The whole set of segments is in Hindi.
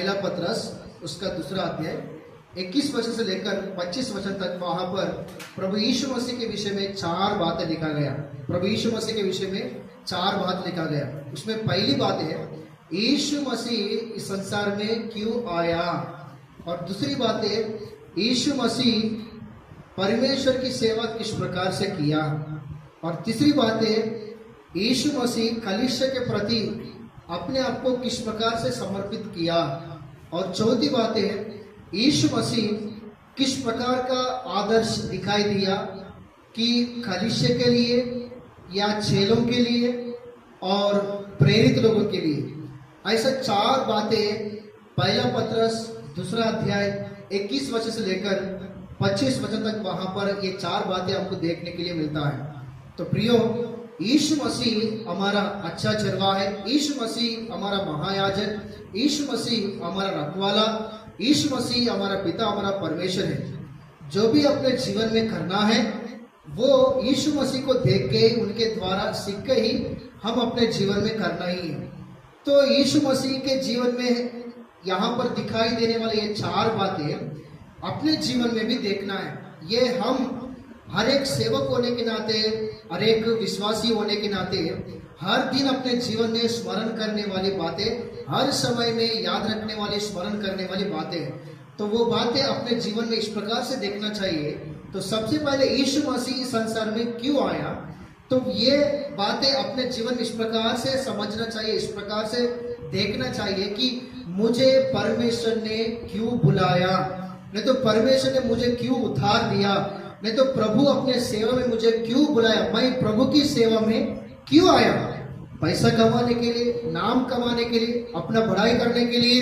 पहला पत्रस उसका दूसरा अध्याय 21 वचन से लेकर 25 वचन तक वहां पर प्रभु यीशु मसीह के विषय में 4 बातें लिखा गया। प्रभु यीशु मसीह के विषय में 4 बात लिखा गया। उसमें पहली बात है यीशु मसीह इस संसार में क्यों आया, और दूसरी बात है यीशु मसीह परमेश्वर की सेवा किस प्रकार से किया, और तीसरी बात है यीशु मसीह कलीसिया के प्रति अपने आप को किस प्रकार से समर्पित किया, और चौथी बात है यीशु मसीह किस प्रकार का आदर्श दिखाई दिया कि कलीसिया के लिए या चेलों के लिए और प्रेरित लोगों के लिए। ऐसा 4 बातें पहला पत्रस दूसरा अध्याय 21 वचन से लेकर 25 वचन तक वहां पर ये 4 बातें आपको देखने के लिए मिलता है। तो प्रियो, यीशु मसीह हमारा अच्छा चरवाहा है, यीशु मसीह हमारा महायाजक, यीशु मसीह हमारा रखवाला, यीशु मसीह हमारा पिता, हमारा परमेश्वर है। जो भी अपने जीवन में करना है वो यीशु मसीह को देख के उनके द्वारा सीख के ही हम अपने जीवन में करना ही है। तो यीशु मसीह के जीवन में यहाँ पर दिखाई देने वाले ये 4 बातें अपने जीवन में भी देखना है। ये हम हर एक सेवक होने के नाते, हर एक विश्वासी होने के नाते हर दिन अपने जीवन में स्मरण करने वाली बातें, हर समय में याद रखने वाली, स्मरण करने वाली बातें, तो वो बातें अपने जीवन में इस प्रकार से देखना चाहिए। तो सबसे पहले यीशु मसीह संसार में क्यों आया, तो ये बातें अपने जीवन में इस प्रकार से समझना चाहिए, इस प्रकार से देखना चाहिए कि मुझे परमेश्वर ने क्यों बुलाया, नहीं तो परमेश्वर ने मुझे क्यों उद्धार दिया, नहीं तो प्रभु अपने सेवा में मुझे क्यों बुलाया, मैं प्रभु की सेवा में क्यों आया। पैसा कमाने के लिए, नाम कमाने के लिए, अपना बड़ाई करने के लिए,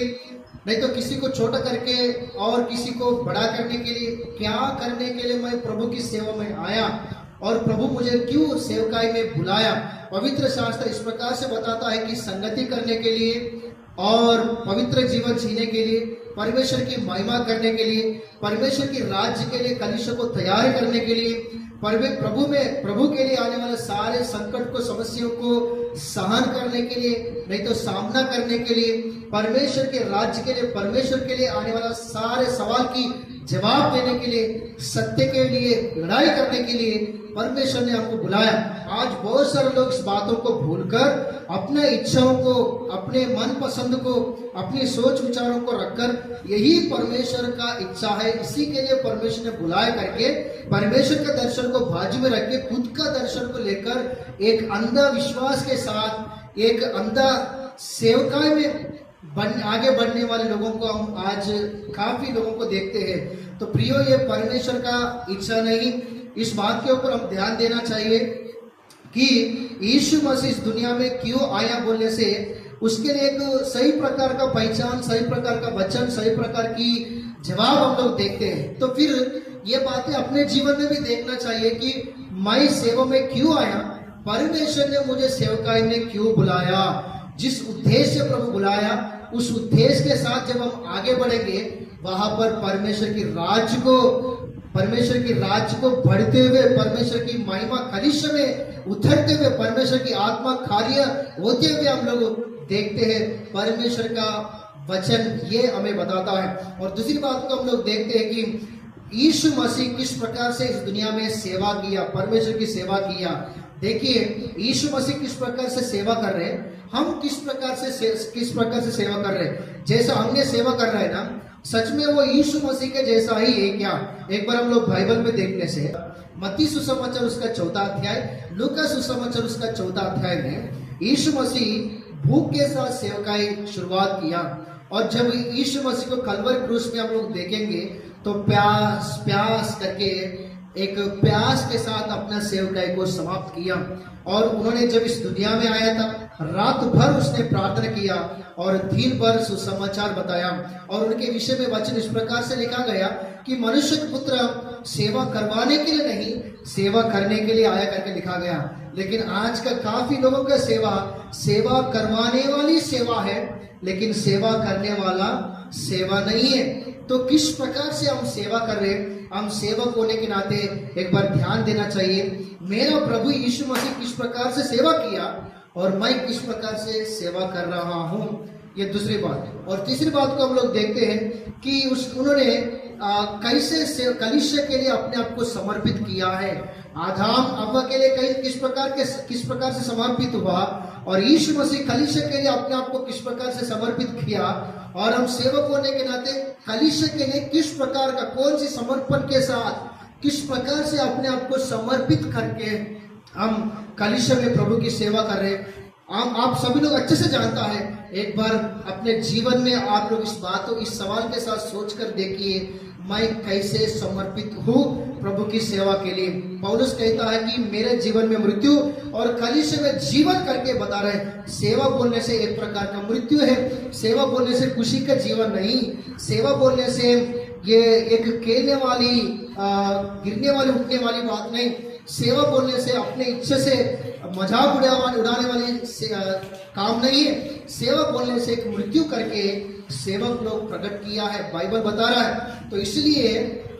नहीं तो किसी को छोटा करके और किसी को बड़ा करने के लिए, क्या करने के लिए मैं प्रभु की सेवा में आया और प्रभु मुझे क्यों सेवकाई में बुलाया। पवित्र शास्त्र इस प्रकार से बताता है कि संगति करने के लिए और पवित्र जीवन जीने के लिए, परमेश्वर की महिमा करने के लिए, परमेश्वर की राज्य के लिए कलीसिया को तैयार करने के लिए, प्रभु के लिए आने वाले सारे संकट को, समस्याओं को सहन करने के लिए, नहीं तो सामना करने के लिए, परमेश्वर के राज्य के लिए, परमेश्वर के लिए आने वाला सारे सवाल की जवाब देने के लिए, सत्य के लिए लड़ाई करने के लिए परमेश्वर ने हमको बुलाया। आज बहुत सारे लोग इस बातों को भूलकर अपने इच्छाओं को, अपने मन पसंद को, अपनी सोच विचारों को रखकर यही परमेश्वर का इच्छा है, इसी के लिए परमेश्वर ने बुलाया करके परमेश्वर के दर्शन को बाजू में रख के खुद का दर्शन को लेकर एक अंधा विश्वास के साथ, एक अंधा सेवकाई में आगे बढ़ने वाले लोगों को हम आज काफी लोगों को देखते हैं। तो प्रियो, ये परमेश्वर का इच्छा नहीं। इस बात के ऊपर हम ध्यान देना चाहिए कि यीशु मसीह इस दुनिया में क्यों आया बोलने से उसके लिए एक सही प्रकार का पहचान, सही प्रकार का वचन, सही प्रकार की जवाब हम लोग देखते हैं। तो फिर ये बातें अपने जीवन में भी देखना चाहिए कि मैं सेवा में क्यों आया, परमेश्वर ने मुझे सेवकाई में क्यों बुलाया, जिस उद्देश्य से प्रभु बुलाया उस उद्देश्य के साथ जब हम आगे बढ़ेंगे वहां पर परमेश्वर की राज्य को बढ़ते हुए, परमेश्वर की महिमा कलीसिया में उतरते हुए, परमेश्वर की आत्मा कार्य होते हुए हम लोग देखते हैं। परमेश्वर का वचन ये हमें बताता है। और दूसरी बात को हम लोग देखते हैं कि यीशु मसीह किस प्रकार से इस दुनिया में सेवा किया, परमेश्वर की सेवा किया। देखिए यीशु मसीह किस प्रकार से सेवा कर रहे हैं, हम किस प्रकार से सेवा कर रहे हैं। जैसा हमने सेवा कर रहे हैं ना, सच में वो यीशु मसीह के जैसा ही है क्या? एक बार हम लोग बाइबल में देखने से मत्ती सुसमाचार उसका 4 अध्याय, लूका सुसमाचार उसका 4 अध्याय में यीशु मसीह भूख के साथ सेवकाई शुरुआत किया। और जब यीशु मसीह को कलवरी क्रूस में हम लोग देखेंगे तो प्यास करके एक प्यास के साथ अपना सेवकाई को समाप्त किया। और उन्होंने जब इस दुनिया में आया था, रात भर उसने प्रार्थना किया और दिन भर सुसमाचार बताया। और उनके विषय में वचन इस प्रकार से लिखा गया कि मनुष्य पुत्र सेवा करवाने के लिए नहीं, सेवा करने के लिए आया करके लिखा गया। लेकिन आज का काफी लोगों का सेवा करवाने वाली सेवा है, लेकिन सेवा करने वाला सेवा नहीं है। तो किस प्रकार से हम सेवा कर रहे हैं, हम सेवक होने के नाते एक बार ध्यान देना चाहिए। मेरा प्रभु यीशु मसीह किस प्रकार से सेवा किया और मैं किस प्रकार से सेवा कर रहा हूँ, ये दूसरी बात है। और तीसरी बात को हम लोग देखते हैं कि उन्होंने कैसे कलीसिया के लिए अपने आप को समर्पित किया है। आदाम अव्वा के लिए किस प्रकार से समर्पित हुआ, और यीशु मसीह कलीसिया के लिए अपने आप को किस प्रकार से समर्पित किया, और हम सेवक होने के नाते कलीसिया के लिए किस प्रकार का कौन सी समर्पण के साथ किस प्रकार से अपने आप को समर्पित करके हम कलीसिया में प्रभु की सेवा कर रहे हैं। आप सभी लोग अच्छे से जानता है। एक बार अपने जीवन में आप लोग इस सवाल के साथ सोचकर देखिए, मैं कैसे समर्पित हूँ प्रभु की सेवा के लिए। पौलुस कहता है कि मेरे जीवन में मृत्यु और कलीसिया में जीवन करके बता रहे हैं। सेवा बोलने से एक प्रकार का मृत्यु है, सेवा बोलने से खुशी का जीवन नहीं, सेवा बोलने से ये एक खेलने वाली गिरने वाली उठने वाली बात नहीं। सेवा बोलने से अपने इच्छे से मजाक उड़ाने वाली काम नहीं है। सेवा बोलने से एक मृत्यु करके सेवक लोग प्रकट किया है, बाइबल बता रहा है। तो इसलिए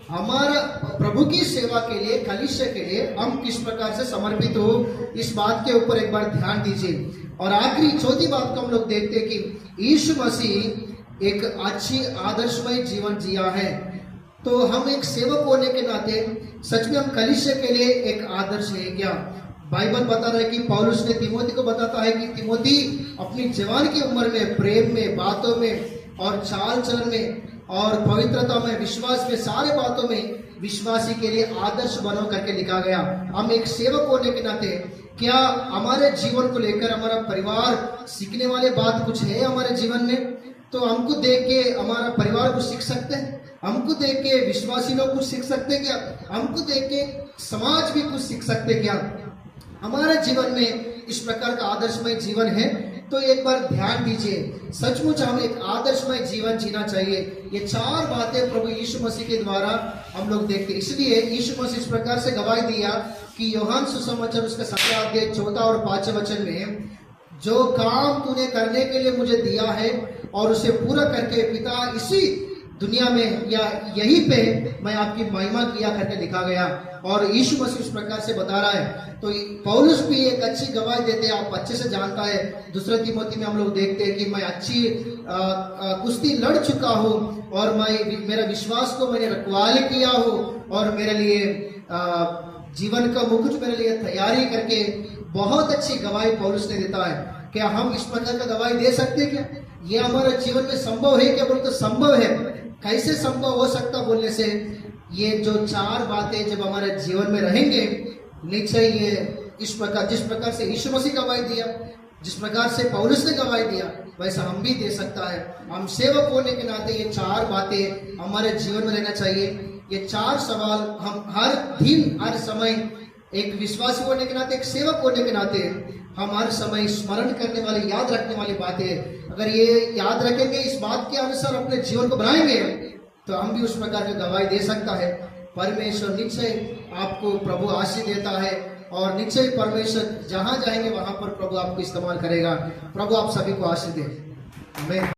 हमारा प्रभु की सेवा के लिए, कलीसिया के लिए हम किस प्रकार से समर्पित हो, इस बात के ऊपर एक बार ध्यान दीजिए। और आखिरी चौथी बात को हम लोग देखते हैं कि यीशु मसीह एक अच्छी आदर्शमय जीवन जिया है। तो हम एक सेवक होने के नाते सच में हम कलीसिया के लिए एक आदर्श है क्या? बाइबल बता रहा है कि पौलुस ने तिमोथी को बताता है कि तिमोथी अपनी जवान की उम्र में प्रेम में, बातों में और चाल चलन में और पवित्रता में, विश्वास में, सारे बातों में विश्वासी के लिए आदर्श बनो करके लिखा गया। हम एक सेवक होने के नाते क्या हमारे जीवन को लेकर हमारा परिवार सीखने वाले बात कुछ है हमारे जीवन में? तो हमको देख के हमारा परिवार कुछ सीख सकते हैं, हमको देख के विश्वासी लोग कुछ सीख सकते हैं क्या? हमको देख के समाज भी कुछ सीख सकते हैं क्या? हमारे जीवन में इस प्रकार का आदर्शमय जीवन है तो एक बार ध्यान दीजिए, सचमुच हमें एक आदर्शमय जीवन जीना चाहिए। ये चार बातें प्रभु यीशु मसीह के द्वारा हम लोग देखते हैं। इसलिए यीशु मसीह इस प्रकार से गवाही दिया कि यूहन्ना सुसमाचार उसका 17 अध्याय 4 और 5 वचन में, जो काम तूने करने के लिए मुझे दिया है और उसे पूरा करके पिता इसी दुनिया में या यहीं पे मैं आपकी महिमा किया करके लिखा गया। और यीशु मसीह इस प्रकार से बता रहा है। तो पौलुस भी एक अच्छी गवाही देते हैं, आप अच्छे से जानता है। दूसरे तिमोथी में हम लोग देखते हैं कि मैं अच्छी कुश्ती लड़ चुका हूँ और मैं मेरा विश्वास को मैंने रखवाले किया हूँ और मेरे लिए जीवन का मुकुट मेरे लिए तैयारी करके बहुत अच्छी गवाही पौलुस ने देता है। क्या हम इस प्रकार का गवाही दे सकते हैं क्या? ये हमारे जीवन में संभव है क्या? बोले तो संभव है। कैसे संभव हो सकता बोलने से, ये जो चार बातें जब हमारे जीवन में रहेंगे, निश्चय ये इस प्रकार, जिस प्रकार से यीशु मसीह गवाही दिया, जिस प्रकार से पौलुस ने गवाही दिया, वैसा हम भी दे सकता है। हम सेवक होने के नाते ये चार बातें हमारे जीवन में रहना चाहिए। ये चार सवाल हम हर दिन हर समय, एक विश्वासी होने के नाते, एक सेवक होने के नाते हम हर समय स्मरण करने वाली, याद रखने वाली बातें, अगर ये याद रखेंगे, इस बात के अनुसार अपने जीवन को बनाएंगे, तो हम भी उस प्रकार की गवाही दे सकता है। परमेश्वर निश्चय आपको प्रभु आशीष देता है और निश्चय परमेश्वर जहां जाएंगे वहां पर प्रभु आपको इस्तेमाल करेगा। प्रभु आप सभी को आशीष दे। आमीन।